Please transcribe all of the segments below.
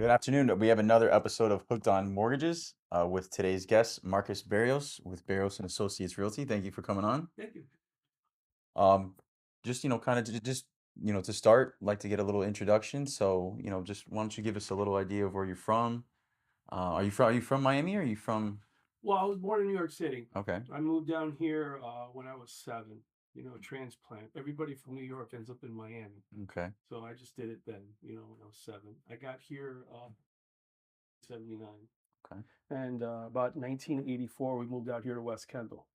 Good afternoon. We have another episode of Hooked on Mortgages with today's guest, Marcus Barrios with Barrios and Associates Realty. Thank you for coming on. Thank you. Um, just kind of just to start, like to get a little introduction. So just why don't you give us a little idea of where you're from? Are you from Miami or are you from? Well, I was born in New York City. Okay, I moved down here when I was 7. Transplant. Everybody from New York ends up in Miami. okay, So I just did it then, when I was 7. I got here 79. okay, And about 1984, we moved out here to West Kendall.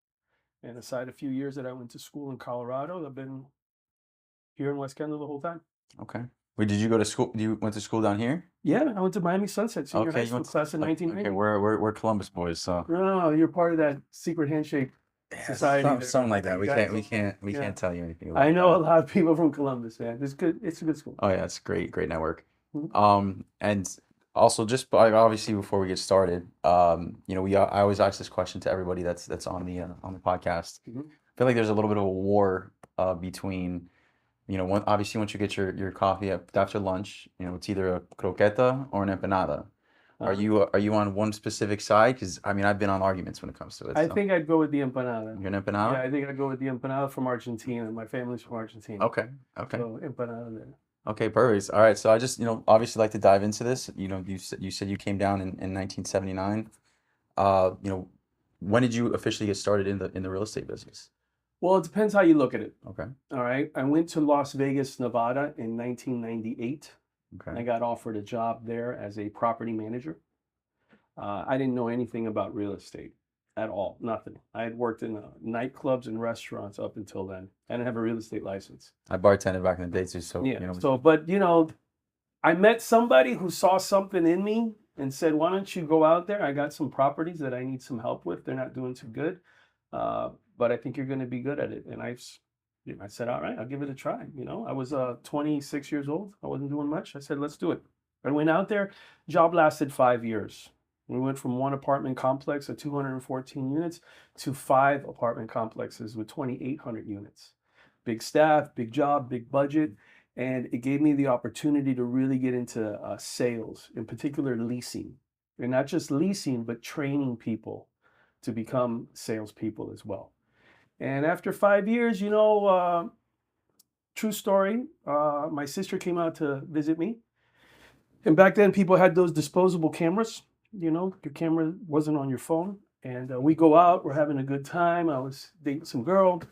And aside a few years that I went to school in Colorado, I've been here in West Kendall the whole time. okay. Wait, did you go to school? You went to school down here? Yeah, I went to Miami Sunset Senior Okay, High you School went to, class in okay, 1990. we're Columbus boys, so No, you're part of that secret handshake yeah, society. something like that. You We guys- we yeah. can't tell you anything I about know a that. lot of people from Columbus, man. It's good. It's a good school. Oh yeah, it's great network. Mhm. And also just obviously before we get started, I always ask this question to everybody that's on the podcast. Mhm. I feel like there's a little bit of a war between, obviously once you get your coffee after lunch, it's either a croqueta or an empanada. Are Uh-huh. you on one specific side? Because I mean, I've been on arguments when it comes to it. I So think I'd go with the empanada. you're an Yeah, empanada? I think I'd go with the empanada from Argentina. My family's from Argentina. Okay, okay. So empanada there. Okay, perfect. All right, so I just, obviously like to dive into this. You said you came down in 1979. Uh, you know, when did you officially get started in the real estate business? Well, it depends how you look at it. Okay, All right. I went to Las Vegas, Nevada in 1998. I okay, got offered a job there as a property manager. I didn't know anything about real estate at all, nothing. I had worked in nightclubs and restaurants up until then. I didn't have a real estate license. I bartended back in the day too, so Yeah. So, but I met somebody who saw something in me and said, "Why don't you go out there? I got some properties that I need some help with. They're not doing too good, but I think you're going to be good at it." And I said, "All right, I'll give it a try." I was 26 years old. I wasn't doing much. I said, "Let's do it." I went out there. Job lasted 5 years. We went from one apartment complex of 214 units to 5 apartment complexes with 2,800 units. Big staff, big job, big budget. And it gave me the opportunity to really get into sales, in particular leasing. And not just leasing, but training people to become salespeople as well. And after 5 years, true story, my sister came out to visit me. And back then, people had those disposable cameras. Your camera wasn't on your phone. And we go out, we're having a good time. I was dating some girl.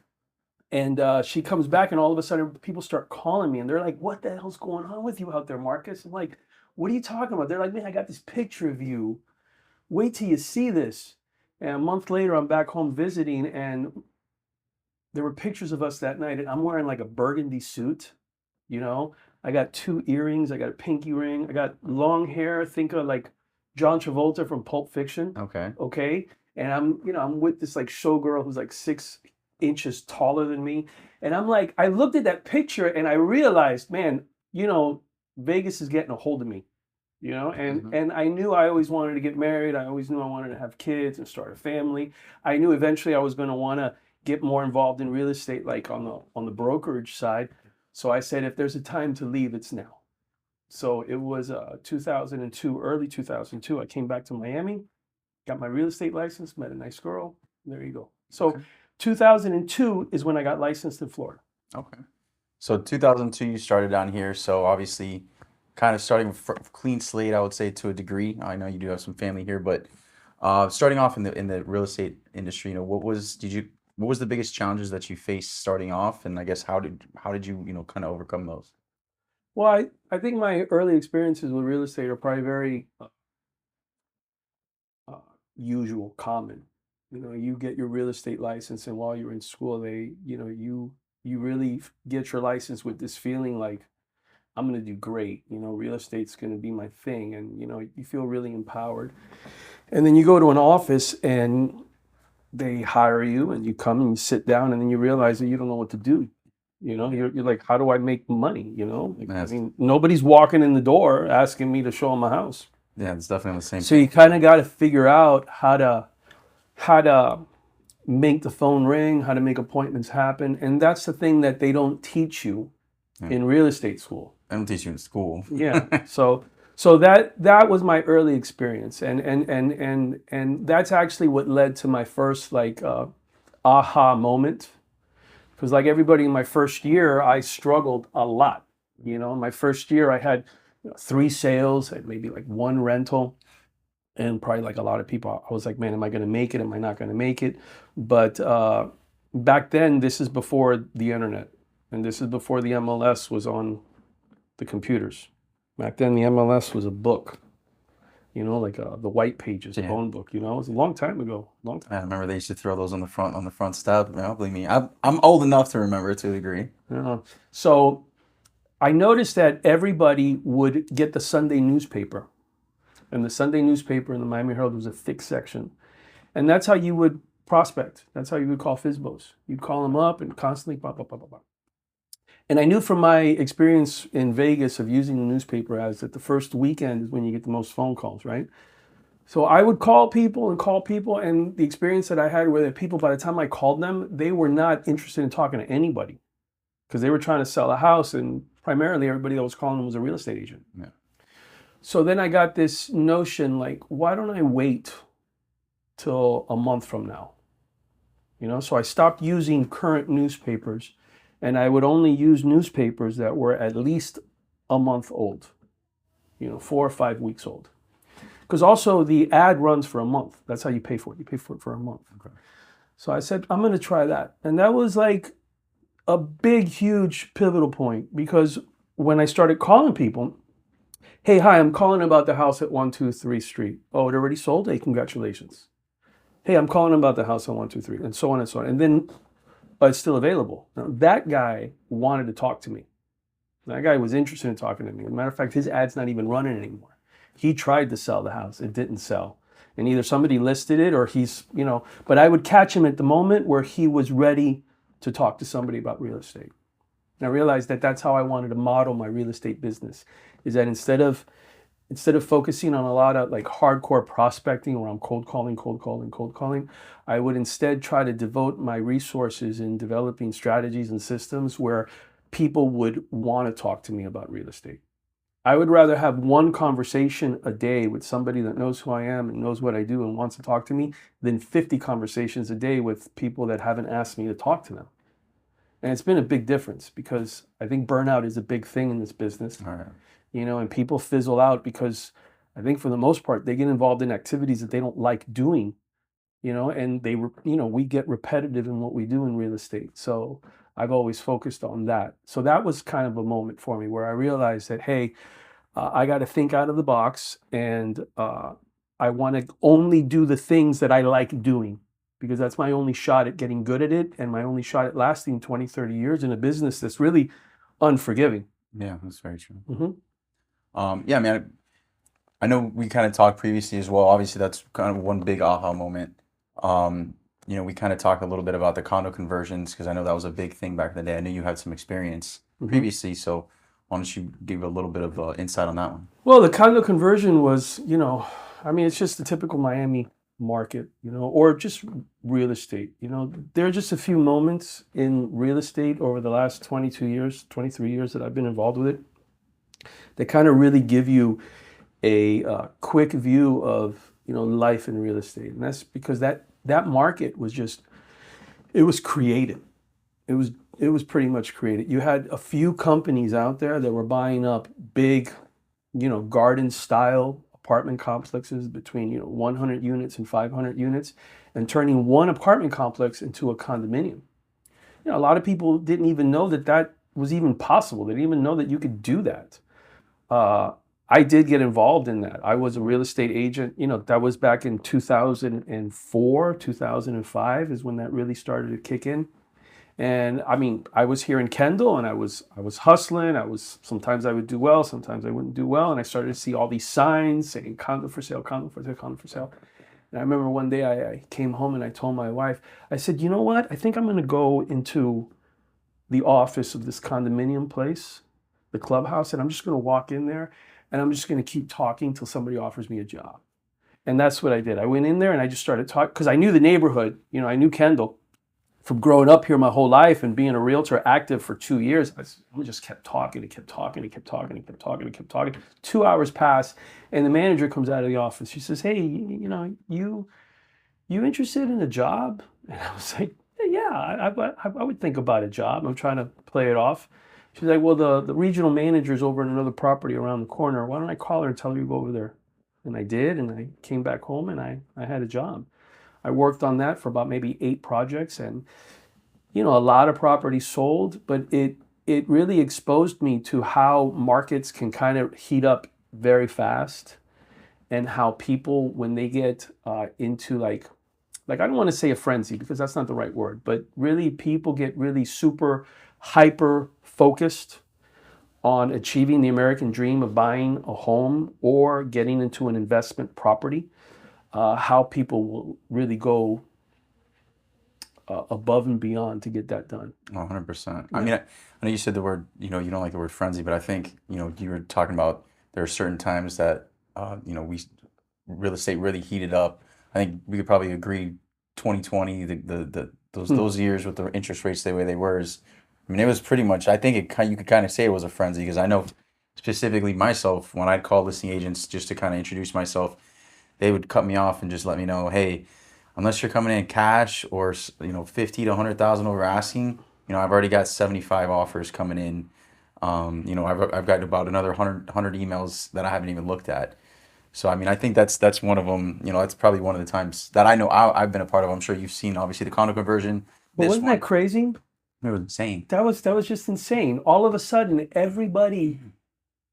And she comes back, and all of a sudden, people start calling me, and they're like, "What the hell's going on with you out there, Marcus?" I'm like, "What are you talking about?" They're like, "Man, I got this picture of you. Wait till you see this." And a month later, I'm back home visiting, and there were pictures of us that night, and I'm wearing like a burgundy suit. You know, I got 2 earrings, I got a pinky ring, I got long hair. Think of like John Travolta from Pulp Fiction. okay. Okay. And I'm with this like showgirl who's like 6 inches taller than me. And I'm like, I looked at that picture and I realized, man, Vegas is getting a hold of me, and Mhm. and I knew I always wanted to get married. I always knew I wanted to have kids and start a family. I knew eventually I was going to want to get more involved in real estate, like on the brokerage side. So I said, if there's a time to leave, it's now. So it was 2002, early 2002. I came back to Miami, got my real estate license, met a nice girl. There you go. So Okay. 2002 is when I got licensed in Florida. Okay. So 2002, you started down here. So obviously, kind of starting clean slate, I would say to a degree. I know you do have some family here, but starting off in the real estate industry, what was the biggest challenges that you faced starting off, and I guess how did you kind of overcome those? Well, I think my early experiences with real estate are probably very uh, usual, common. You get your real estate license, and while you're in school, you really get your license with this feeling like I'm going to do great. Real estate's going to be my thing, and you feel really empowered. And then you go to an office, and they hire you, and you come and you sit down, and then you realize that you don't know what to do. You're like, how do I make money? Like, I Yes. mean, nobody's walking in the door asking me to show them a house. Yeah, it's definitely the same. So you kind of got to figure out how to make the phone ring, how to make appointments happen, and that's the thing that they don't teach you Yeah. in real estate school. I don't teach you in school. Yeah. So So that was my early experience, and that's actually what led to my first like aha moment. Because like everybody in my first year, I struggled a lot. You know, in my first year, I had 3 sales, and maybe like 1 rental, and probably like a lot of people, I was like, man, am I going to make it? Am I not going to make it? But back then, this is before the internet, and this is before the MLS was on the computers. Back then, the MLS was a book, like the white pages, Yeah. phone book. It was a long time ago, long time. I remember they used to throw those on the front step. Believe me, I'm old enough to remember to a degree. So I noticed that everybody would get the Sunday newspaper, and the Sunday newspaper in the Miami Herald was a thick section, and that's how you would prospect. That's how you would call FSBOs. You'd call them up and constantly blah blah blah blah blah. And I knew from my experience in Vegas of using the newspaper ads that the first weekend is when you get the most phone calls, right? So I would call people, and the experience that I had were that people, by the time I called them, they were not interested in talking to anybody because they were trying to sell a house, and primarily everybody that was calling them was a real estate agent. Yeah. So then I got this notion like, why don't I wait till a month from now? So I stopped using current newspapers, and I would only use newspapers that were at least a month old, 4 or 5 weeks old. Because also the ad runs for a month. That's how you pay for it. You pay for it for a month. Okay. So I said, I'm going to try that. And that was like a big, huge pivotal point, because when I started calling people, hey, hi, I'm calling about the house at 123 Street. Oh, it already sold? Hey, congratulations. Hey, I'm calling about the house on 123, and so on and so on. And then it's still available. Now, that guy wanted to talk to me. That guy was interested in talking to me. As a matter of fact, his ad's not even running anymore. He tried to sell the house. It didn't sell. And either somebody listed it or but I would catch him at the moment where he was ready to talk to somebody about real estate. And I realized that that's how I wanted to model my real estate business, is that instead of focusing on a lot of like hardcore prospecting where I'm cold calling, I would instead try to devote my resources in developing strategies and systems where people would want to talk to me about real estate. I would rather have one conversation a day with somebody that knows who I am and knows what I do and wants to talk to me than 50 conversations a day with people that haven't asked me to talk to them. And it's been a big difference, because I think burnout is a big thing in this business. All right. And people fizzle out because I think for the most part, they get involved in activities that they don't like doing, and we get repetitive in what we do in real estate. So I've always focused on that. So that was kind of a moment for me where I realized that, hey, I got to think out of the box, and I want to only do the things that I like doing, because that's my only shot at getting good at it, and my only shot at lasting 20, 30 years in a business that's really unforgiving. Yeah, that's very true. Mm-hmm. Yeah, man. I know we kind of talked previously as well. Obviously, that's kind of one big aha moment. We kind of talked a little bit about the condo conversions, because I know that was a big thing back in the day. I know you had some experience previously, so why don't you give a little bit of insight on that one? Well, the condo conversion was, it's just the typical Miami market, or just real estate. There are just a few moments in real estate over the last 23 years that I've been involved with it, that kind of really give you a quick view of, life in real estate. And that's because that market was it was created. It was pretty much created. You had a few companies out there that were buying up big, garden style apartment complexes between 100 units and 500 units, and turning one apartment complex into a condominium. A lot of people didn't even know that was even possible. They didn't even know that you could do that. I did get involved in that. I was a real estate agent. That was back in 2004, 2005 is when that really started to kick in. And I was here in Kendall, and I was hustling. Sometimes I would do well, sometimes I wouldn't do well. And I started to see all these signs saying condo for sale, condo for sale, condo for sale. And I remember one day I came home and I told my wife, I said, you know what? I think I'm going to go into the office of this condominium place, the clubhouse, and I'm just going to walk in there, and I'm just going to keep talking till somebody offers me a job. And that's what I did. I went in there and I just started talking, because I knew the neighborhood. I knew Kendall. from growing up here my whole life and being a realtor active for 2 years, I just kept talking and kept talking and kept talking and kept talking and kept talking. 2 hours pass, and the manager comes out of the office. She says, "Hey, you interested in a job?" And I was like, "Yeah, I would think about a job. I'm trying to play it off." She's like, "Well, the regional manager's over in another property around the corner. Why don't I call her and tell her you go over there?" And I did, and I came back home and I had a job. I worked on that for about maybe 8 projects, and a lot of properties sold, but it really exposed me to how markets can kind of heat up very fast, and how people, when they get into like I don't want to say a frenzy because that's not the right word, but really people get really super hyper focused on achieving the American dream of buying a home or getting into an investment property, how people will really go above and beyond to get that done. 100%. Yeah. I mean, I know you said the word, you don't like the word frenzy, but I think, you were talking about there are certain times that, real estate really heated up. I think we could probably agree 2020, those years with the interest rates the way they were is, I mean, it was pretty much, I think you could kind of say it was a frenzy because I know specifically myself, when I'd call listing agents just to kind of introduce myself, they would cut me off and just let me know, hey, unless you're coming in cash or 50 to 100,000 over asking, I've already got 75 offers coming in. I've got about another 100 emails that I haven't even looked at. So I mean, I think that's one of them. That's probably one of the times that I know I've been a part of. I'm sure you've seen obviously the condo conversion. But This wasn't one, that crazy? it was insane. That was just insane. All of a sudden, everybody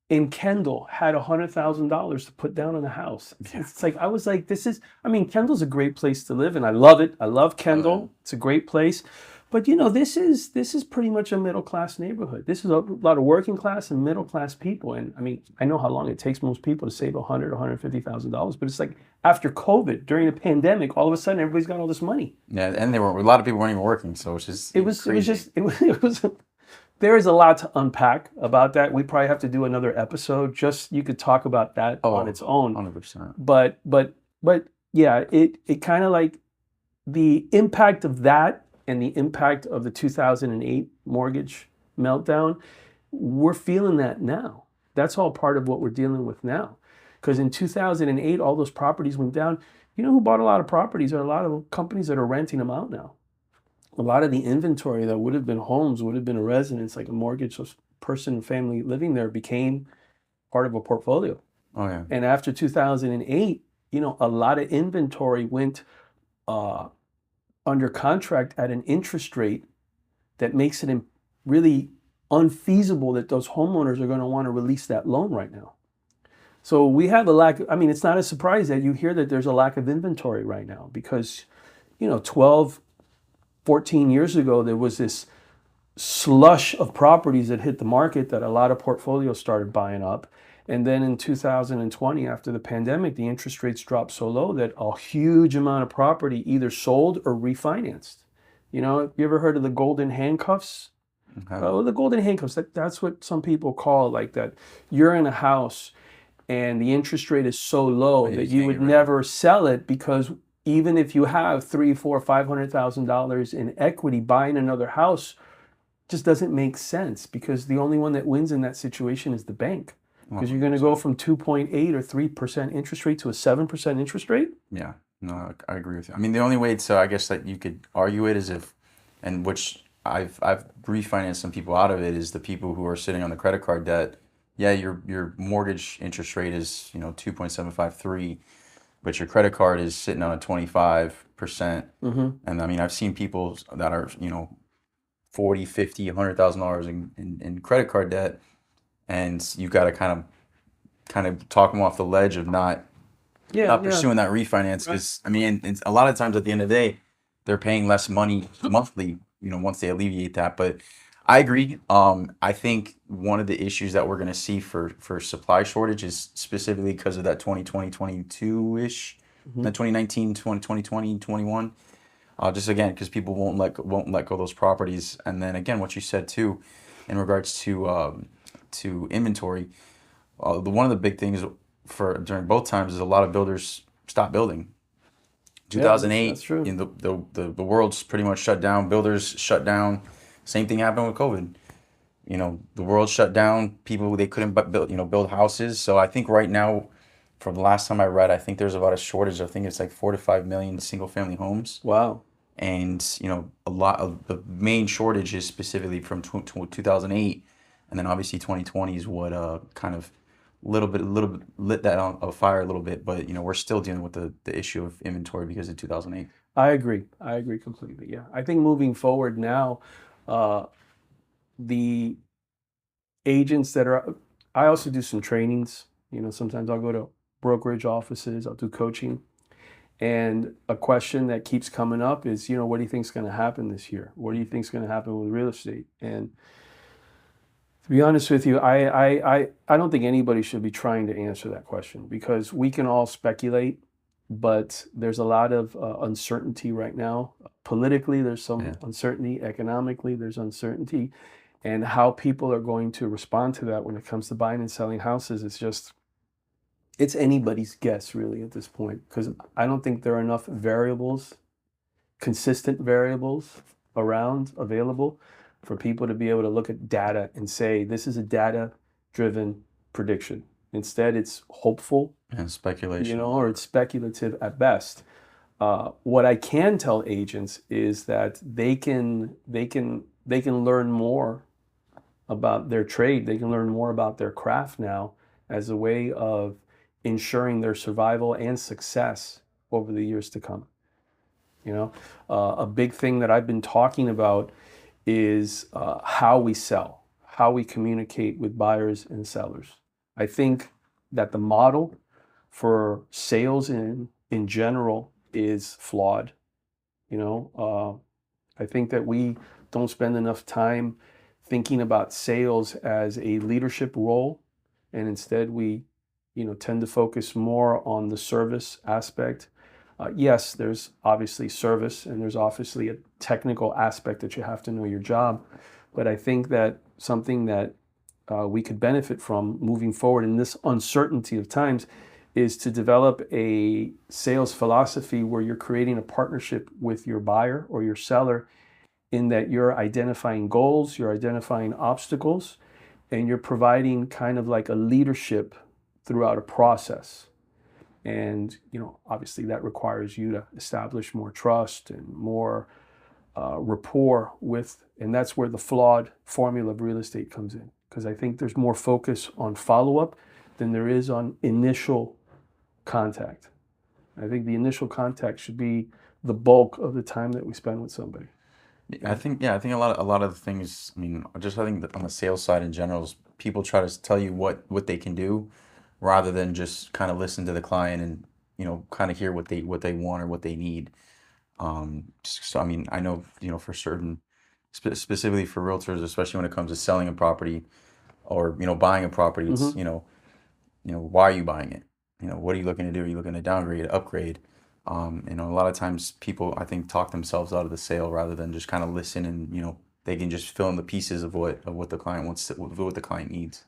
in Kendall had $100,000 to put down on a house. It's like I was like, Kendall's a great place to live, and I love it. I love Kendall. It's a great place. But this is pretty much a middle class neighborhood. This is a lot of working class and middle class people. And I mean, I know how long it takes most people to save $150,000, but it's like after COVID, during the pandemic, all of a sudden everybody's got all this money. Yeah, and a lot of people weren't even working, so it's just It was there is a lot to unpack about that. We probably have to do another episode. Just you could talk about that on its own. 100%. But yeah, it kind of like the impact of that and the impact of the 2008 mortgage meltdown. We're feeling that now. That's all part of what we're dealing with now. Because in 2008, all those properties went down. You know who bought a lot of properties? There are a lot of companies that are renting them out now. A lot of the inventory that would have been homes, would have been a residence, like a mortgage person, family living there, became part of a portfolio. Oh yeah. And after 2008, a lot of inventory went under contract at an interest rate that makes it really unfeasible that those homeowners are going to want to release that loan right now. So we have a lack. I mean, it's not a surprise that you hear that there's a lack of inventory right now because, 12, 14 years ago, there was this slush of properties that hit the market that a lot of portfolios started buying up. And then in 2020, after the pandemic, the interest rates dropped so low that a huge amount of property either sold or refinanced. Have you ever heard of the golden handcuffs? Okay. The golden handcuffs, that's what some people call it, like that. You're in a house and the interest rate is so low that you would never sell it because even if you have $300,000, $400,000, $500,000 in equity, buying another house just doesn't make sense because the only one that wins in that situation is the bank. Because you're going to go from 2.8 or 3% interest rate to a 7% interest rate? Yeah, no, I agree with you. I mean, the only way, so I guess that you could argue it is and which I've refinanced some people out of it, is the people who are sitting on the credit card debt. Yeah, your mortgage interest rate is 2.753, but your credit card is sitting on a 25%. Mm-hmm. And I mean, I've seen people that are $40,000, $50,000, $100,000 in credit card debt. And you've got to kind of talk them off the ledge of not pursuing that refinance because I mean, and a lot of times at the end of the day, they're paying less money monthly. Once they alleviate that. But I agree. I think one of the issues that we're going to see for supply shortage is specifically because of that 2020, 22-ish, that 2019, 2020, 21. Just again because people won't let go of those properties, and then again what you said too, in regards to inventory, one of the big things during both times is a lot of builders stopped building. That's 2008, true. you know, the world's pretty much shut down. Builders shut down. Same thing happened with COVID. You know, the world shut down. People, they couldn't build houses. So I think right now, from the last time I read, I think there's about a shortage. I think it's like 4 to 5 million single family homes. Wow. And you know, a lot of the main shortage is specifically from 2008, and then obviously 2020 is what kind of little bit lit that on a fire a little bit. But you know, we're still dealing with the issue of inventory because of 2008. I agree. I agree completely. Yeah. I think moving forward now, uh, the agents that are, I also do some trainings. You know, sometimes I'll go to brokerage offices, I'll do coaching. And a question that keeps coming up is, you know, what do you think is going to happen this year? What do you think is going to happen with real estate? And to be honest with you, I don't think anybody should be trying to answer that question because we can all speculate, but there's a lot of uncertainty right now. Politically, there's some Yeah. uncertainty. Economically, there's uncertainty. And how people are going to respond to that when it comes to buying and selling houses, it's anybody's guess really at this point because I don't think there are enough variables, consistent variables around available for people to be able to look at data and say this is a data driven prediction. Instead, it's hopeful, And you speculation. know, or it's speculative at best. What I can tell agents is that they can learn more about their trade. They can learn more about their craft now as a way of ensuring their survival and success over the years to come. You know, a big thing that I've been talking about is how we sell, how we communicate with buyers and sellers. I think that the model for sales in general is flawed. You know, I think that we don't spend enough time thinking about sales as a leadership role, and instead we, you know, tend to focus more on the service aspect. Yes, there's obviously service and there's obviously a technical aspect that you have to know your job, but I think that something that we could benefit from moving forward in this uncertainty of times is to develop a sales philosophy where you're creating a partnership with your buyer or your seller in that you're identifying goals, you're identifying obstacles, and you're providing kind of like a leadership throughout a process. And, you know, obviously that requires you to establish more trust and more rapport with, and that's where the flawed formula of real estate comes in. Because I think there's more focus on follow-up than there is on initial contact. I think the initial contact should be the bulk of the time that we spend with somebody. I think yeah, I think a lot of the things. I mean, just I think that on the sales side in general, is people try to tell you what they can do, rather than just kind of listen to the client and you know kind of hear what they want or what they need. So I mean, I know you know for certain, specifically for realtors, especially when it comes to selling a property or you know buying a property, it's Mm-hmm. you know why are you buying it? You know what are you looking to do? Are you looking to downgrade, upgrade? You know, a lot of times people I think talk themselves out of the sale rather than just kind of listen and you know they can just fill in the pieces of what the client wants what the client needs.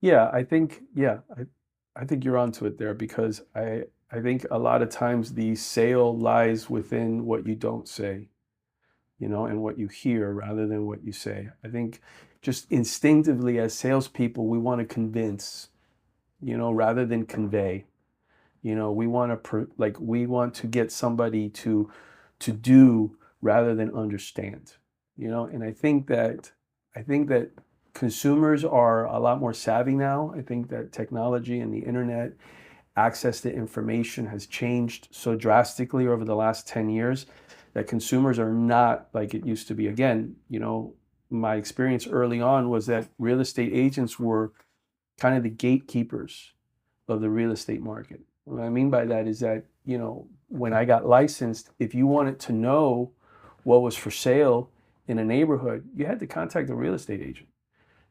Yeah, I think you're onto it there because I think a lot of times the sale lies within what you don't say, you know, and what you hear rather than what you say. I think just instinctively as salespeople, we want to convince, you know, rather than convey. You know, we want to we want to get somebody to do rather than understand. You know, and I think that consumers are a lot more savvy now. I think that technology and the internet access to information has changed so drastically over the last 10 years that consumers are not like it used to be. Again, you know, my experience early on was that real estate agents were kind of the gatekeepers of the real estate market. What I mean by that is that, you know, when I got licensed, if you wanted to know what was for sale in a neighborhood, you had to contact a real estate agent.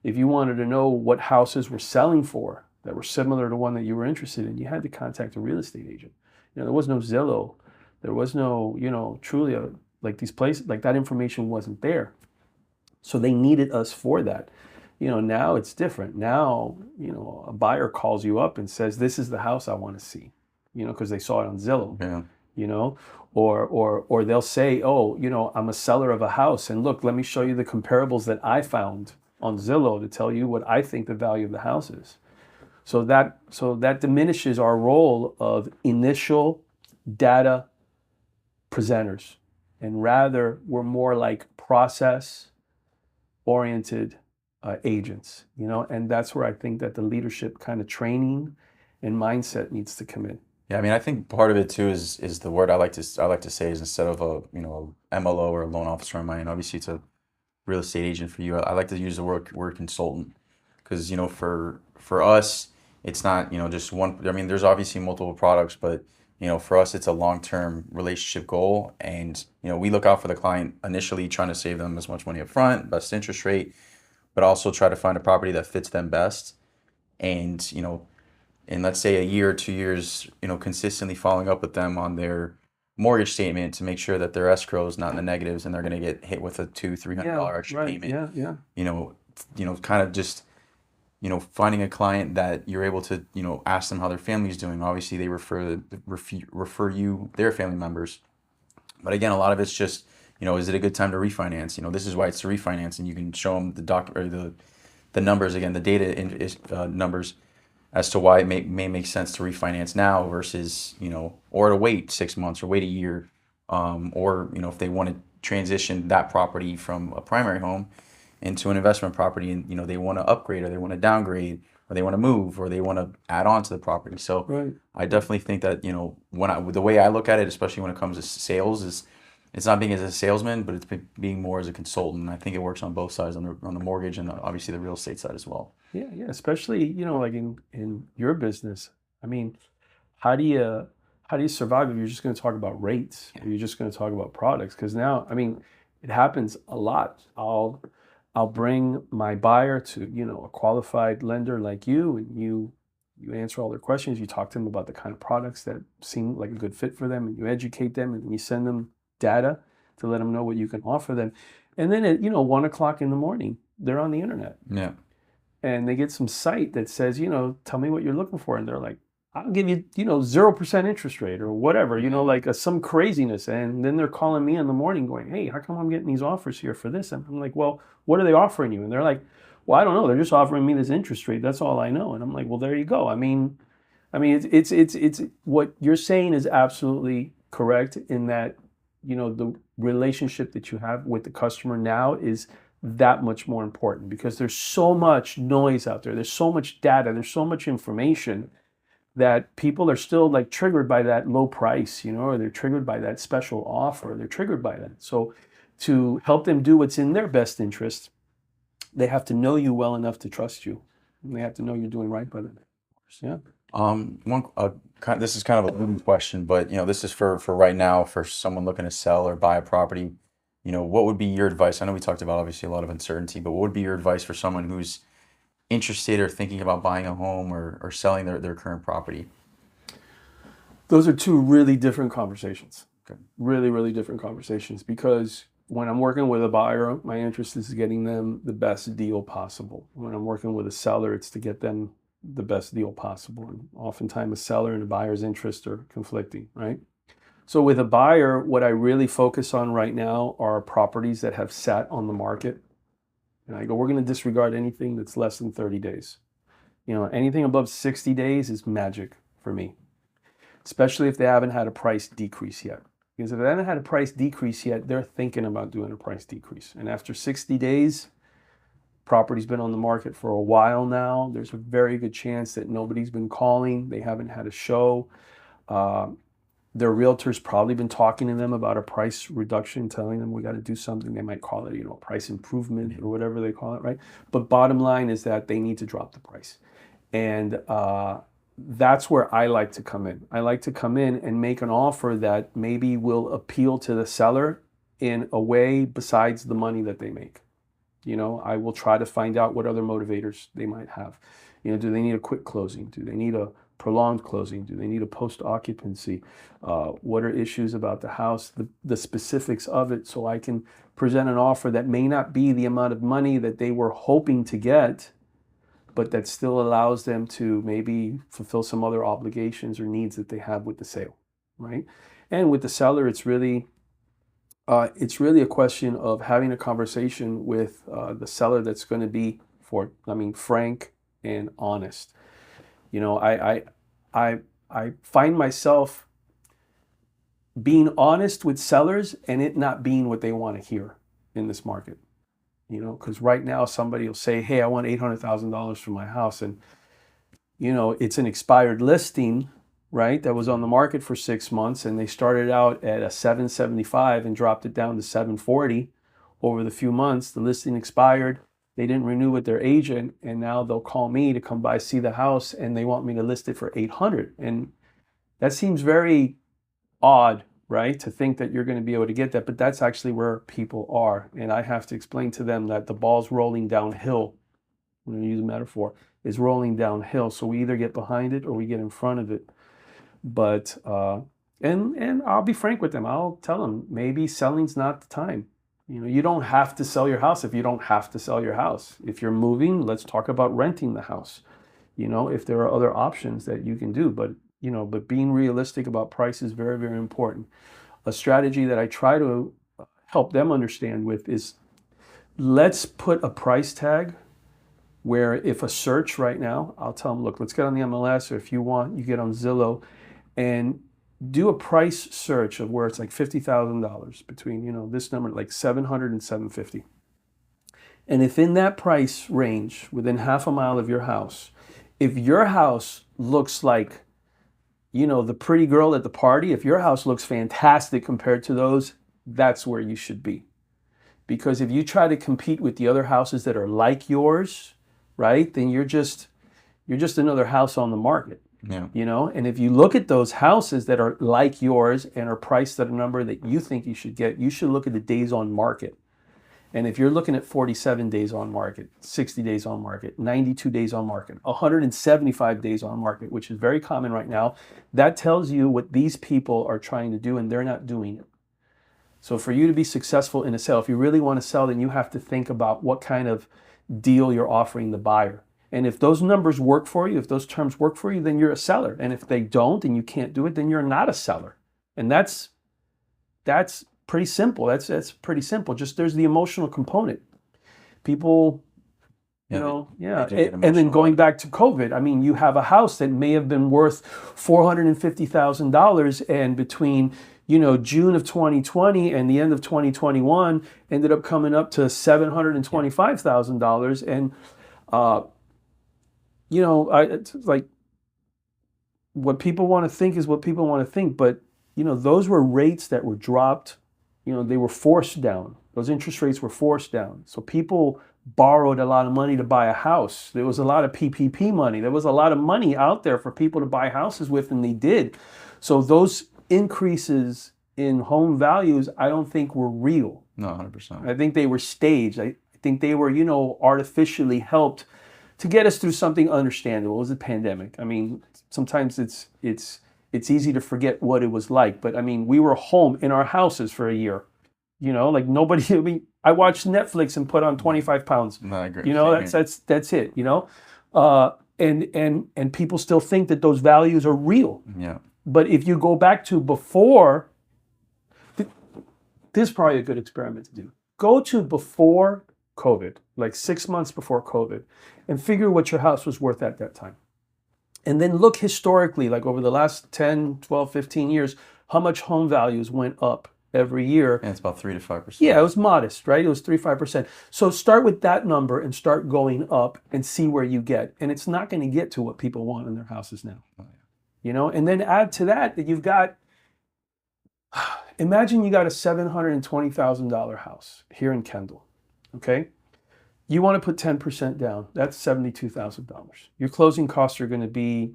If you wanted to know what houses were selling for that were similar to one that you were interested in, you had to contact a real estate agent. You know, there was no Zillow, there was no, you know, truly like these places, like that information wasn't there. So they needed us for that. You know, now it's different. Now, you know, a buyer calls you up and says, "This is the house I want to see," you know, because they saw it on Zillow. Yeah. you know, or they'll say, oh, you know, I'm a seller of a house, and look, let me show you the comparables that I found on Zillow to tell you what I think the value of the house is. So that diminishes our role of initial data presenters, and rather we're more like process oriented agents, you know, and that's where I think that the leadership kind of training and mindset needs to come in. Yeah, I mean, I think part of it too is the word I like to say is, instead of a MLO or a loan officer on my end. Obviously, it's a real estate agent for you. I like to use the word consultant, because for us, it's not just one. I mean, there's obviously multiple products, but for us, it's a long-term relationship goal, and we look out for the client initially, trying to save them as much money up front, best interest rate, but also try to find a property that fits them best. And in, let's say, a year or 2 years, consistently following up with them on their mortgage statement to make sure that their escrow is not in the negatives, and they're going to get hit with a $200-300 extra Right. payment. Yeah. Kind of just finding a client that you're able to ask them how their family's doing. Obviously, they refer you their family members, but again, a lot of it's just is it a good time to refinance? This is why it's to refinance, and you can show them the doc or the numbers, again, the data numbers, as to why it may make sense to refinance now versus, or to wait 6 months or wait a year, or, if they want to transition that property from a primary home into an investment property, and, they want to upgrade, or they want to downgrade, or they want to move, or they want to add on to the property. So Right. I definitely think that, the way I look at it, especially when it comes to sales, is it's not being as a salesman, but it's being more as a consultant. And I think it works on both sides, on the mortgage and obviously the real estate side as well. Yeah. Especially, like in your business. I mean, how do you survive if you're just going to talk about rates, or you're just going to talk about products? Because now, I mean, it happens a lot. I'll bring my buyer to a qualified lender like you, and you answer all their questions. You talk to them about the kind of products that seem like a good fit for them, and you educate them, and you send them data to let them know what you can offer them. And then at 1 o'clock in the morning, they're on the internet. Yeah. And they get some site that says, tell me what you're looking for. And they're like, I'll give you, 0% interest rate or whatever, like some craziness. And then they're calling me in the morning going, hey, how come I'm getting these offers here for this? And I'm like, well, what are they offering you? And they're like, well, I don't know. They're just offering me this interest rate. That's all I know. And I'm like, well, there you go. I mean, it's what you're saying is absolutely correct, in that, the relationship that you have with the customer now is that much more important, because there's so much noise out there. There's so much data. There's so much information that people are still like triggered by that low price, or they're triggered by that special offer. They're triggered by that. So to help them do what's in their best interest, they have to know you well enough to trust you. And they have to know you're doing right by them. Yeah. This is kind of a looming question, but this is for right now, for someone looking to sell or buy a property. What would be your advice? I know we talked about obviously a lot of uncertainty, but what would be your advice for someone who's interested or thinking about buying a home, or selling their current property? Those are two really different conversations. Okay. Really, really different conversations, because when I'm working with a buyer, my interest is getting them the best deal possible. When I'm working with a seller, it's to get them the best deal possible. And oftentimes a seller and a buyer's interests are conflicting, right? So with a buyer, what I really focus on right now are properties that have sat on the market. And I go, we're going to disregard anything that's less than 30 days. Anything above 60 days is magic for me, especially if they haven't had a price decrease yet. Because if they haven't had a price decrease yet, they're thinking about doing a price decrease. And after 60 days, property's been on the market for a while now. There's a very good chance that nobody's been calling. They haven't had a show. Their realtor's probably been talking to them about a price reduction, telling them we got to do something. They might call it, a price improvement or whatever they call it, right? But bottom line is that they need to drop the price. And that's where I like to come in. I like to come in and make an offer that maybe will appeal to the seller in a way besides the money that they make. I will try to find out what other motivators they might have. Do they need a quick closing? Do they need a prolonged closing? Do they need a post-occupancy? What are issues about the house? The specifics of it, so I can present an offer that may not be the amount of money that they were hoping to get, but that still allows them to maybe fulfill some other obligations or needs that they have with the sale, right? And with the seller, it's really a question of having a conversation with the seller that's going to be frank and honest. You know, I find myself being honest with sellers and it not being what they want to hear in this market. You know, because right now somebody will say, "Hey, I want $800,000 for my house," and you know, it's an expired listing, right? That was on the market for 6 months, and they started out at a 775 and dropped it down to 740 over the few months. The listing expired. They didn't renew with their agent, and now they'll call me to come by, see the house, and they want me to list it for 800. And that seems very odd, right? To think that you're going to be able to get that, but that's actually where people are. And I have to explain to them that the ball's rolling downhill. I'm going to use a metaphor, is rolling downhill. So we either get behind it or we get in front of it. But and I'll be frank with them. I'll tell them maybe selling's not the time. You know, you don't have to sell your house if you don't have to sell your house. If you're moving, let's talk about renting the house. You know, if there are other options that you can do, but being realistic about price is very, very important. A strategy that I try to help them understand with is, let's put a price tag where if a search right now, I'll tell them, look, let's get on the MLS, or if you want, you get on Zillow and do a price search of where it's like $50,000 between, you know, this number, like 700 and 750. And if in that price range, within half a mile of your house, if your house looks like, you know, the pretty girl at the party, if your house looks fantastic compared to those, that's where you should be. Because if you try to compete with the other houses that are like yours, right, then you're just another house on the market. Yeah. You know, and if you look at those houses that are like yours and are priced at a number that you think you should get, you should look at the days on market. And if you're looking at 47 days on market, 60 days on market, 92 days on market, 175 days on market, which is very common right now, that tells you what these people are trying to do, and they're not doing it. So for you to be successful in a sale, if you really want to sell, then you have to think about what kind of deal you're offering the buyer. And if those numbers work for you, if those terms work for you, then you're a seller. And if they don't and you can't do it, then you're not a seller. And that's pretty simple. That's pretty simple. Just there's the emotional component. People, you know, and then going back to COVID, I mean, you have a house that may have been worth $450,000, and between, you know, June of 2020 and the end of 2021 ended up coming up to $725,000. And you know, it's like, what people want to think is what people want to think. But, you know, those were rates that were dropped. You know, they were forced down. Those interest rates were forced down. So people borrowed a lot of money to buy a house. There was a lot of PPP money. There was a lot of money out there for people to buy houses with, and they did. So those increases in home values, I don't think were real. No, 100%. I think they were staged. I think they were, you know, artificially helped to get us through something understandable. It was a pandemic. I mean, sometimes it's easy to forget what it was like. But I mean, we were home in our houses for a year. You know, like nobody. I mean, I watched Netflix and put on 25 pounds. No, I agree. You know, that's it. You know, and people still think that those values are real. Yeah. But if you go back to before, this is probably a good experiment to do. Go to before COVID, like 6 months before COVID, and figure what your house was worth at that time. And then look historically, like over the last 10, 12, 15 years, how much home values went up every year. And it's about 3 to 5%. Yeah, it was modest, right? It was 3-5%. So start with that number and start going up and see where you get. And it's not going to get to what people want in their houses now. Oh, yeah. You know, and then add to that you've got, imagine you got a $720,000 house here in Kendall, okay? You want to put 10% down. That's $72,000. Your closing costs are going to be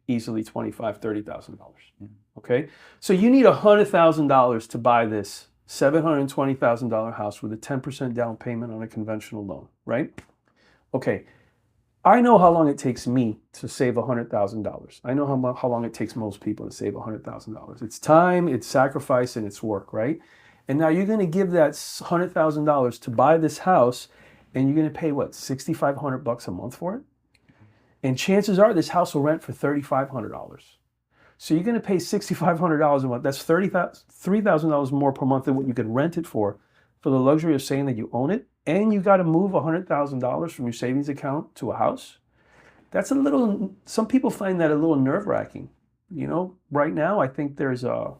easily $25,000, $30,000. Okay, so you need $100,000 to buy this $720,000 house with a 10% down payment on a conventional loan, right? Okay, I know how long it takes me to save $100,000. I know how long it takes most people to save $100,000. It's time, it's sacrifice, and it's work, right? And now you're going to give that $100,000 to buy this house, and you're going to pay what, $6,500 a month for it? And chances are this house will rent for $3,500. So you're going to pay $6,500 a month. That's $3,000 more per month than what you could rent it for the luxury of saying that you own it. And you got to move $100,000 from your savings account to a house. That's a little, some people find that a little nerve wracking. Right now, I think there's a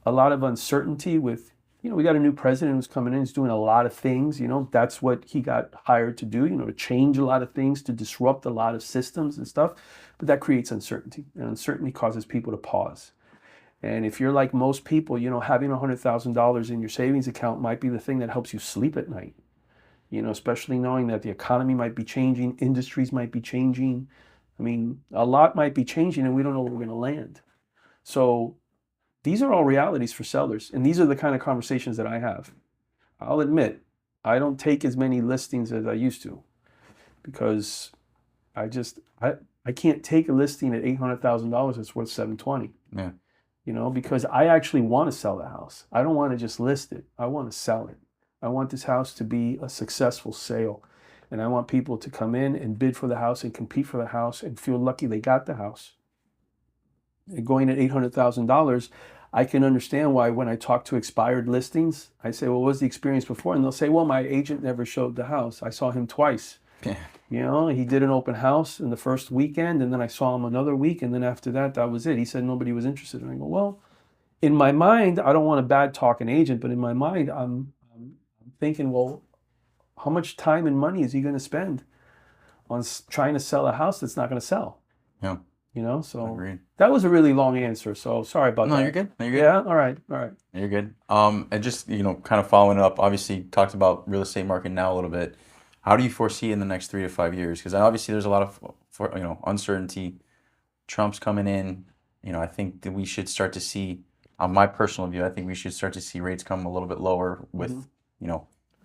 lot of uncertainty with, we got a new president who's coming in, he's doing a lot of things, that's what he got hired to do, to change a lot of things, to disrupt a lot of systems and stuff. But that creates uncertainty, and uncertainty causes people to pause. And if you're like most people, having $100,000 in your savings account might be the thing that helps you sleep at night, especially knowing that the economy might be changing, industries might be changing. I mean, a lot might be changing and we don't know where we're going to land. So these are all realities for sellers, and these are the kind of conversations that I have. I'll admit, I don't take as many listings as I used to because I can't take a listing at $800,000 that's worth $720. Yeah. Because I actually want to sell the house. I don't want to just list it. I want to sell it. I want this house to be a successful sale, and I want people to come in and bid for the house and compete for the house and feel lucky they got the house. Going at $800,000, I can understand why when I talk to expired listings, I say, well, what was the experience before? And they'll say, well, my agent never showed the house. I saw him twice. Yeah. He did an open house in the first weekend, and then I saw him another week, and then after that, that was it. He said nobody was interested. And I go, well, in my mind, I don't want a bad talk an agent, but in my mind, I'm thinking, well, how much time and money is he going to spend on trying to sell a house that's not going to sell? Yeah. So Agreed. that was a really long answer. So sorry about that. No, you're good. No, you're good. Yeah. All right. You're good. And just, kind of following up, obviously talked about real estate market now a little bit. How do you foresee in the next 3 to 5 years? Because obviously there's a lot of, uncertainty. Trump's coming in. I think that we should start to see, on my personal view, I think we should start to see rates come a little bit lower with,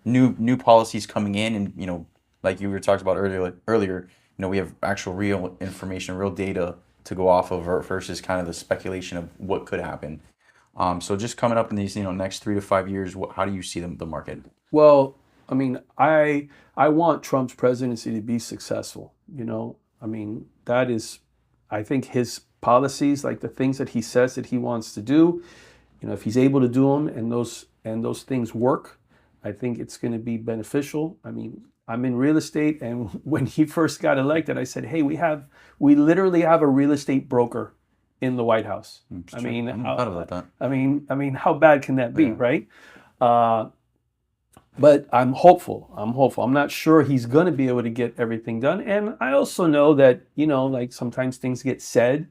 new policies coming in. And, like you were talking about earlier, we have actual real information, real data to go off of versus kind of the speculation of what could happen. So just coming up in these, next 3 to 5 years, how do you see the market? Well, I mean, I want Trump's presidency to be successful. That is, I think his policies, like the things that he says that he wants to do, if he's able to do them and those things work, I think it's going to be beneficial. I'm in real estate, and when he first got elected, I said, hey, we literally have a real estate broker in the White House. I thought about that. How bad can that be, right? But I'm hopeful. I'm not sure he's going to be able to get everything done. And I also know that, like sometimes things get said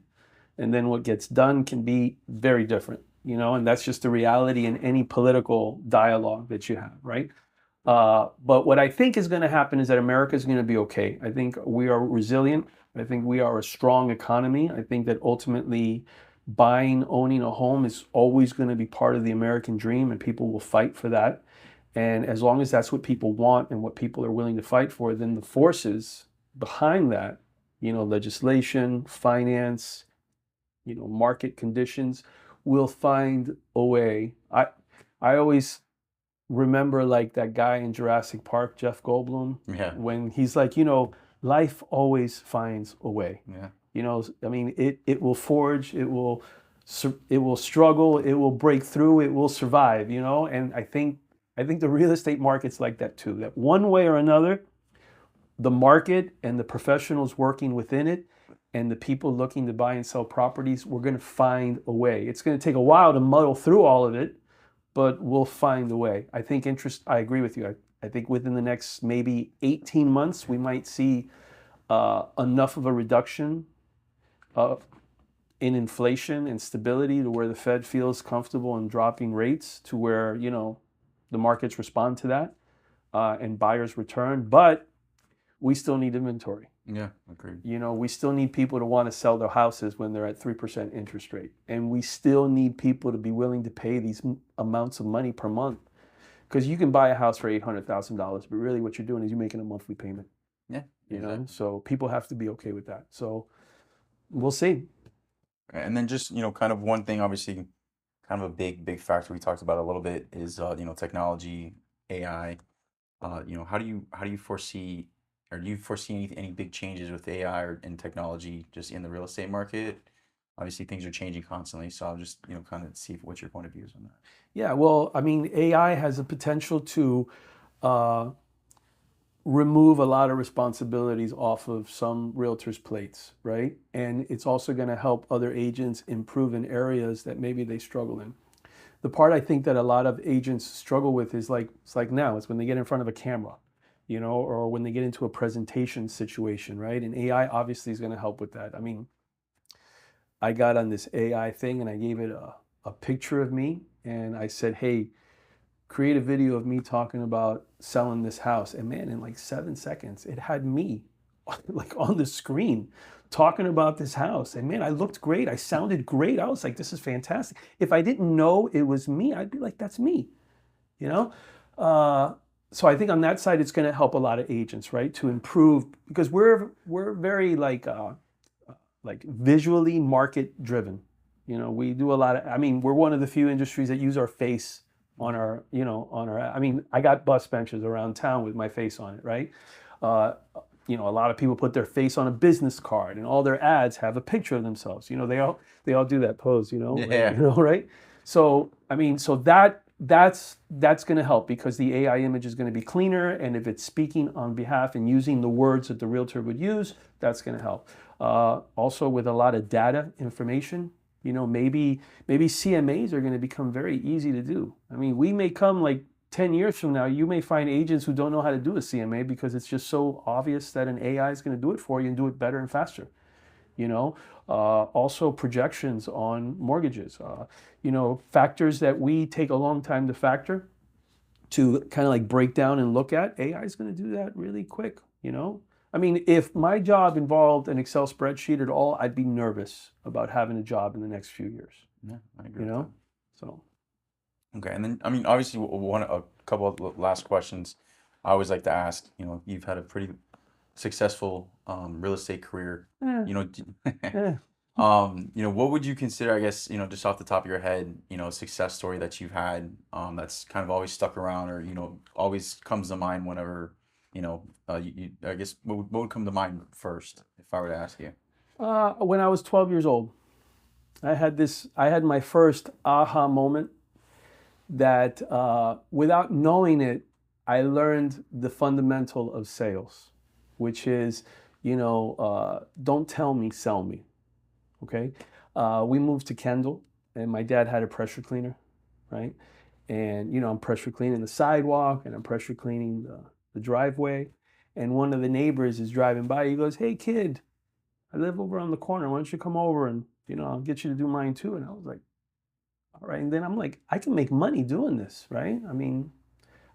and then what gets done can be very different, and that's just the reality in any political dialogue that you have, right? But what I think is going to happen is that America is going to be okay. I think we are resilient. I think we are a strong economy. I think that ultimately owning a home is always going to be part of the American dream, and people will fight for that. And as long as that's what people want and what people are willing to fight for, then the forces behind that, legislation, finance, market conditions will find a way. I always remember like that guy in Jurassic Park, Jeff Goldblum, when he's like, life always finds a way. Yeah. It will forge, it will struggle, it will break through, it will survive, and I think the real estate market's like that too, that one way or another, the market and the professionals working within it and the people looking to buy and sell properties, we're going to find a way. It's going to take a while to muddle through all of it, but we'll find a way. I think I agree with you. I think within the next maybe 18 months, we might see enough of a reduction in inflation and stability to where the Fed feels comfortable in dropping rates to where, the markets respond to that and buyers return. But we still need inventory. Yeah, agreed. We still need people to want to sell their houses when they're at 3% interest rate. And we still need people to be willing to pay these amounts of money per month. Because you can buy a house for $800,000, but really what you're doing is you're making a monthly payment. Yeah. Exactly. So people have to be okay with that. So we'll see. And then just, kind of one thing, obviously, kind of a big factor we talked about a little bit is, technology, AI. How do you foresee, or do you foresee any big changes with AI in technology just in the real estate market? obviously things are changing constantly. So I'll just, kind of see what your point of view is on that. Yeah, well, I mean, AI has a potential to uh, remove a lot of responsibilities off of some realtors' plates, right? And it's also going to help other agents improve in areas that maybe they struggle in. The part I think that a lot of agents struggle with is like, it's like now, it's when they get in front of a camera, or when they get into a presentation situation, right? And AI obviously is going to help with that. I mean, I got on this AI thing and I gave it a picture of me and I said, hey, create a video of me talking about selling this house. And man, in like 7 seconds, it had me like on the screen talking about this house. And man, I looked great. I sounded great. I was like, this is fantastic. If I didn't know it was me, I'd be like, that's me, you know? So I think on that side, it's going to help a lot of agents, right? To improve, because we're very like visually market driven. We do a lot of, I mean, we're one of the few industries that use our face on our, I mean, I got bus benches around town with my face on it, right? A lot of people put their face on a business card and all their ads have a picture of themselves. They all do that pose, Yeah. right? So, I mean, so that's going to help because the AI image is going to be cleaner. And if it's speaking on behalf and using the words that the realtor would use, that's going to help. Also with a lot of data information, maybe CMAs are going to become very easy to do. I mean, we may come like 10 years from now, you may find agents who don't know how to do a CMA because it's just so obvious that an AI is going to do it for you and do it better and faster. Also projections on mortgages, factors that we take a long time to factor, to kind of like break down and look at. AI is going to do that really quick. I mean, if my job involved an Excel spreadsheet at all, I'd be nervous about having a job in the next few years. Yeah, I agree with that. So. Okay, and then I mean, obviously, a couple of last questions I always like to ask. You've had a pretty successful real estate career. Yeah. You know, Yeah. what would you consider, I guess, just off the top of your head, a success story that you've had that's kind of always stuck around, or always comes to mind whenever, I guess what would come to mind first if I were to ask you? When I was 12 years old, I had my first aha moment that without knowing it, I learned the fundamental of sales, which is, don't tell me, sell me. Okay. We moved to Kendall and my dad had a pressure cleaner, right? And, I'm pressure cleaning the sidewalk and I'm pressure cleaning the driveway. And one of the neighbors is driving by. He goes, hey, kid, I live over on the corner. Why don't you come over and, I'll get you to do mine too. And I was like, all right. And then I'm like, I can make money doing this, right? I mean,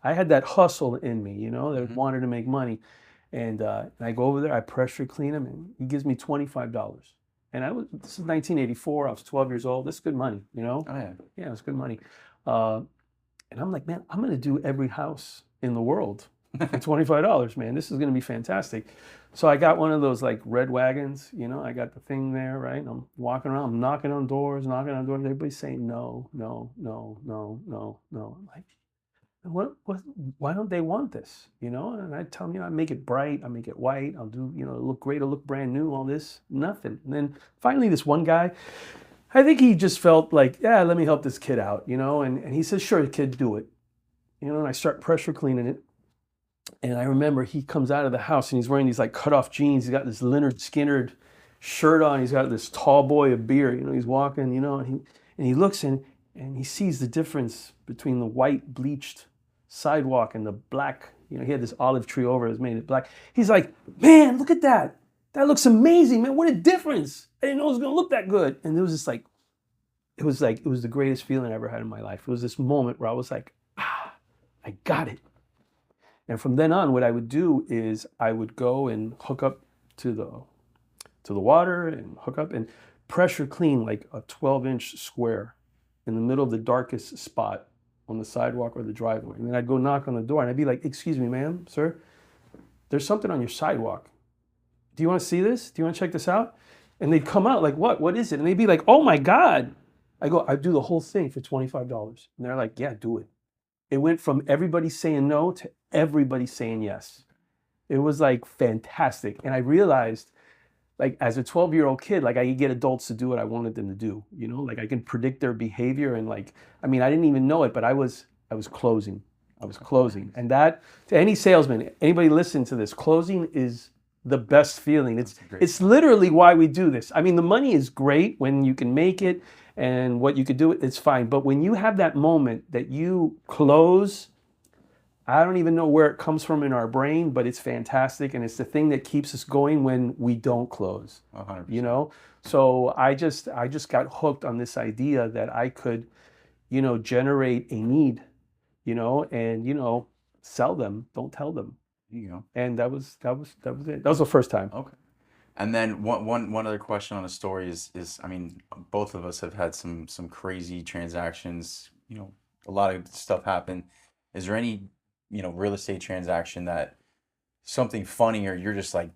I had that hustle in me, that wanted to make money. And I go over there, I pressure clean him, and he gives me $25. And this is 1984. I was 12 years old. This is good money, Oh yeah. Yeah, it's good money. And I'm like, man, I'm going to do every house in the world for $25, man. This is going to be fantastic. So I got one of those like red wagons, I got the thing there, right? And I'm walking around, I'm knocking on doors. Everybody's saying no, no, no, no, no, no. I'm like, why don't they want this? And I tell them, I make it bright, I make it white, I'll do, it'll look great, it'll look brand new, all this, nothing. And then finally this one guy, I think he just felt like, yeah, let me help this kid out, and he says, sure, kid, do it. And I start pressure cleaning it. And I remember he comes out of the house and he's wearing these like cut off jeans. He's got this Leonard Skinner shirt on. He's got this tall boy of beer, he's walking, and he looks and he sees the difference between the white bleached sidewalk and the black, he had this olive tree over it, made it black. He's like, man, look at that. That looks amazing, man. What a difference. I didn't know it was going to look that good. And it was just like, it was the greatest feeling I ever had in my life. It was this moment where I was like, I got it. And from then on, what I would do is I would go and hook up to the water and hook up and pressure clean like a 12-inch square in the middle of the darkest spot on the sidewalk or the driveway. And then I'd go knock on the door and I'd be like, excuse me, ma'am, sir, there's something on your sidewalk. Do you want to see this? Do you want to check this out? And they'd come out like, what is it? And they'd be like, oh my God. I do the whole thing for $25. And they're like, yeah, do it. It went from everybody saying no to everybody saying yes. It was like fantastic. And I realized like as a 12-year-old kid, like I could get adults to do what I wanted them to do, like I can predict their behavior and like, I mean, I didn't even know it, but I was closing. I was closing. And that, to any salesman, anybody listening to this, closing is the best feeling. It's literally why we do this. I mean, the money is great when you can make it and what you could do, it's fine. But when you have that moment that you close, I don't even know where it comes from in our brain, but it's fantastic. And it's the thing that keeps us going when we don't close, 100%. So I just got hooked on this idea that I could, generate a need, and sell them, don't tell them. There you go. And that was it. That was the first time. Okay. And then one other question on the story is I mean, both of us have had some crazy transactions. A lot of stuff happened. Is there any, real estate transaction that something funny, or you're just like,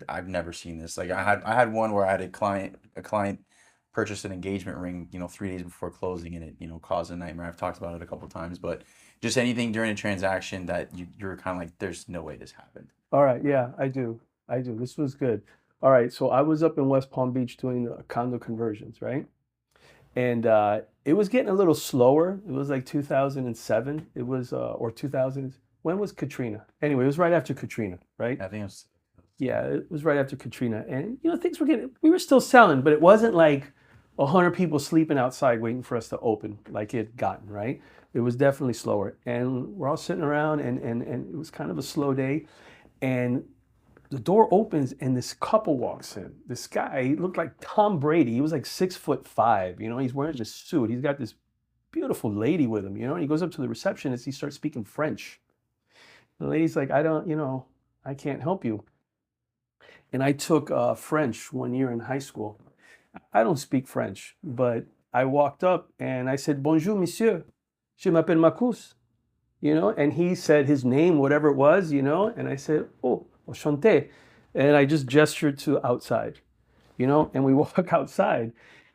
I've never seen this. Like I had one where I had a client purchase an engagement ring, 3 days before closing, and it, caused a nightmare. I've talked about it a couple of times, but just anything during a transaction that you're kind of like, there's no way this happened. All right, yeah, I do. This was good. All right, so I was up in West Palm Beach doing condo conversions, right? And it was getting a little slower. It was like 2007. It was or 2000. When was Katrina? Anyway, it was right after Katrina, right? I think it was. Yeah, it was right after Katrina, and things were we were still selling, but it wasn't like 100 people sleeping outside waiting for us to open like it had gotten, right? It was definitely slower, and we're all sitting around, and it was kind of a slow day, and the door opens and this couple walks in. This guy, he looked like Tom Brady. He was like 6'5", he's wearing this suit. He's got this beautiful lady with him, and he goes up to the receptionist. He starts speaking French. The lady's like, I can't help you. And I took French 1 year in high school. I don't speak French, but I walked up and I said, "Bonjour, monsieur. Je m'appelle Marcus." And he said his name, whatever it was, and I said, "Oh, enchanté." And I just gestured to outside, and we walk outside,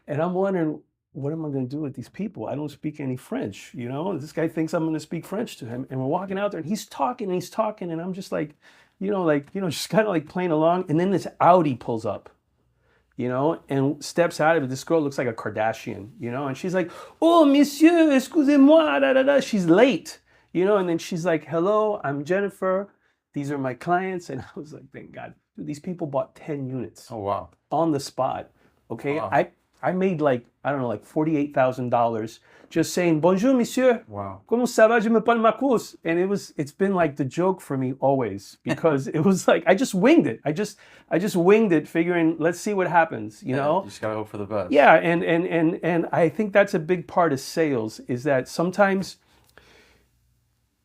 and I'm wondering, what am I going to do with these people? I don't speak any French, This guy thinks I'm going to speak French to him, and we're walking out there, and he's talking, and I'm just like, just kind of like playing along. And then this Audi pulls up, and steps out of it. This girl looks like a Kardashian, and she's like, "Oh, monsieur, excusez-moi, da, da, da." She's late, and then she's like, "Hello, I'm Jennifer. These are my clients." And I was like, thank God. Dude, these people bought 10 units. Oh, wow. On the spot. Okay. Wow. I made like $48,000 just saying, "Bonjour, monsieur. Wow. Comment ça va? Je m'appelle Marcus." And it's been like the joke for me always, because it was like, I just winged it. I just winged it, figuring, let's see what happens, You just gotta hope for the best. Yeah. And I think that's a big part of sales, is that sometimes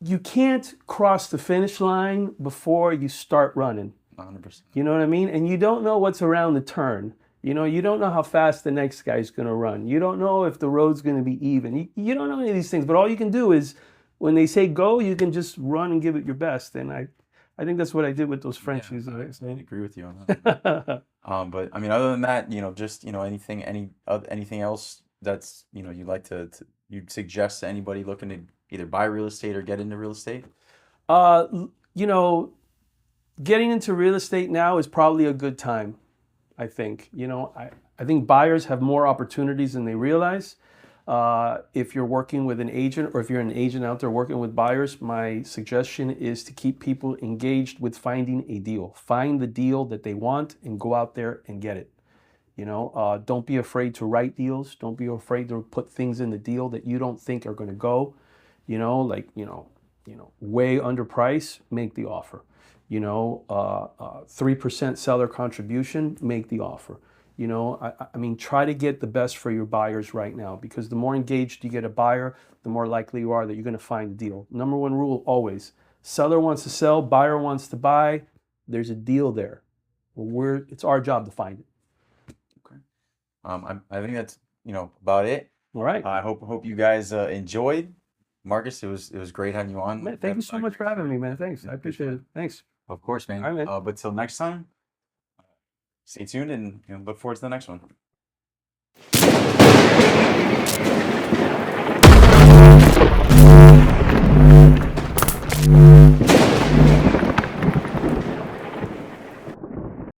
you can't cross the finish line before you start running. 100%. You know what I mean? And you don't know what's around the turn. You don't know how fast the next guy's going to run. You don't know if the road's going to be even. You don't know any of these things. But all you can do is, when they say go, you can just run and give it your best. And I think that's what I did with those Frenchies. Yeah, I agree with you on that. But I mean, other than that, just anything else that's you'd like you'd suggest to anybody looking to either buy real estate or get into real estate? Getting into real estate now is probably a good time. I think, I think buyers have more opportunities than they realize. If you're working with an agent, or if you're an agent out there working with buyers, my suggestion is to keep people engaged with finding a deal. Find the deal that they want and go out there and get it. Don't be afraid to write deals. Don't be afraid to put things in the deal that you don't think are going to go, way underpriced, make the offer. 3% seller contribution, make the offer. I mean, try to get the best for your buyers right now, because the more engaged you get a buyer, the more likely you are that you're going to find a deal. Number one rule always: seller wants to sell, buyer wants to buy. There's a deal there. It's our job to find it. Okay. I think that's about it. All right. I hope you guys enjoyed. Marcus, it was great having you on. Man, thank you so much for having me, man. Thanks. I appreciate it. Thanks. Of course, man. All right, man. But till next time, stay tuned and look forward to the next one.